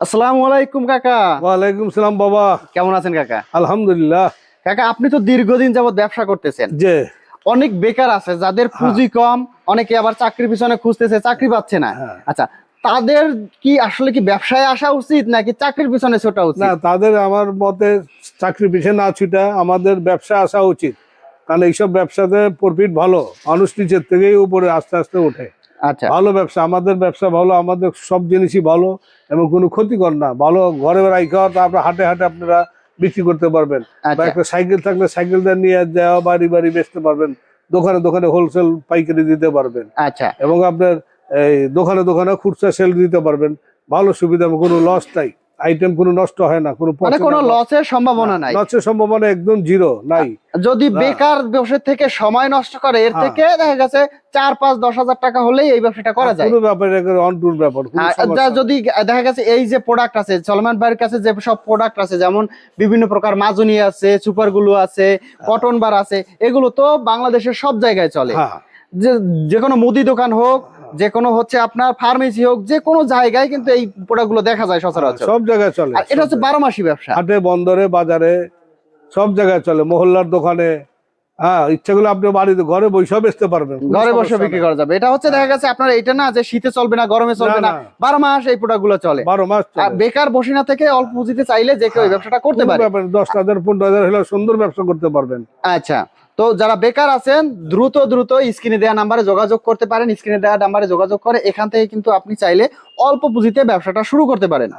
আসসালামু আলাইকুম কাকা। ওয়ালাইকুম সালাম বাবা। কেমন আছেন কাকা? আলহামদুলিল্লাহ। কাকা আপনি তো দীর্ঘদিন যাবত ব্যবসা করতেছেন। যে অনেক বেকার আছে যাদের হ্যাঁ পুঁজি কম, অনেকে আবার চাকরির পিছনে খুঁজতেছে, চাকরি পাচ্ছে না। হ্যাঁ আচ্ছা, তাদের কি আসলে কি ব্যবসায় আসা উচিত নাকি চাকরির পিছনে ছোটা না, উচিত? তাদের আমার মতে চাকরি পিছিয়ে না ছুটা আমাদের ব্যবসা আসা উচিত। কারণ এইসব ব্যবসাতে প্রফিট ভালো, মানুষ নিচের থেকেই উপরে আস্তে আস্তে ওঠে। আচ্ছা ভালো ব্যবসা, আমাদের ব্যবসা ভালো, আমাদের সব জিনিসই ভালো এবং কোনো ক্ষতিকর না। ভালো ঘরে রাখা, তারপর হাটে হাটে আপনারা বিক্রি করতে পারবেন, বা আচ্ছা একটা সাইকেল থাকলে সাইকেলটা নিয়ে যাওয়া বাড়ি বাড়ি বেচতে পারবেন, দোকানে দোকানে হোলসেল পাইকারি দিতে পারবেন আচ্ছা এবং আপনার এই দোকানে দোকানে খুচরা সেল দিতে পারবেন। ভালো সুবিধা, কোনো লস নাই, আইটেম কোনো নষ্ট হয় না, কোনো মানে কোনো লসের সম্ভাবনা নাই। লসের সম্ভাবনা একদম জিরো নাই। যদি না। বেকার বসে থেকে সময় নষ্ট করে, এর হ্যাঁ। থেকে দেখা গেছে 4-5-10 হাজার টাকা হলেই এই ব্যবসাটা করা যায়। কোনো ব্যাপার অনটুর ব্যাপার, কোনো সমস্যা নাই। যদি দেখা গেছে এই যে প্রোডাক্ট আছে সলমান ভাইয়ের কাছে, যে সব প্রোডাক্ট আছে যেমন বিভিন্ন প্রকার মাজুনি আছে, সুপার গুলো আছে, কটন বার আছে, এগুলো তো বাংলাদেশের সব জায়গায় চলে। হ্যাঁ যে যে কোনো মুদি দোকান হোক, যে কোনো হচ্ছে আপনার ফার্মেসি হোক, যে কোনো জায়গায় কিন্তু এই প্রোডাক্ট গুলো দেখা যায় সচরাচর। সব জায়গায় চলে, আর এটা হচ্ছে 12 মাসি ব্যবসা। হাটে বন্দরে বাজারে সব জায়গায় চলে, মহল্লার দোকানে। হ্যাঁ, ইচ্ছা করলে আপনি বাড়িতে ঘরে বসেও বেচতে পারবেন, কোনো ঘরে বসে সমস্যা বিক্রি নাই। করা যাবে। এটা হচ্ছে দেখা গেছে আপনার এটা না যে শীতে চলবে না, গরমে চলবে না, না, 12 মাস এই প্রোডাক্ট গুলো চলে। 12 মাস আর চলে। বেকার বসে না থেকে অল্প পুঁজিতে চাইলে যে কেউ এই ব্যবসাটা করতে কোনো পারে। ব্যাপার 10,000 15,000 হলে সুন্দর ব্যবসা করতে পারবেন। আচ্ছা, তো যারা বেকার আছেন দ্রুত দ্রুত স্ক্রিনে দেওয়া নাম্বারে যোগাযোগ করতে পারেন। স্ক্রিনে দেওয়া নাম্বারে যোগাযোগ করে এখান থেকে কিন্তু আপনি চাইলে অল্প পুঁজিতে ব্যবসাটা শুরু করতে পারেন।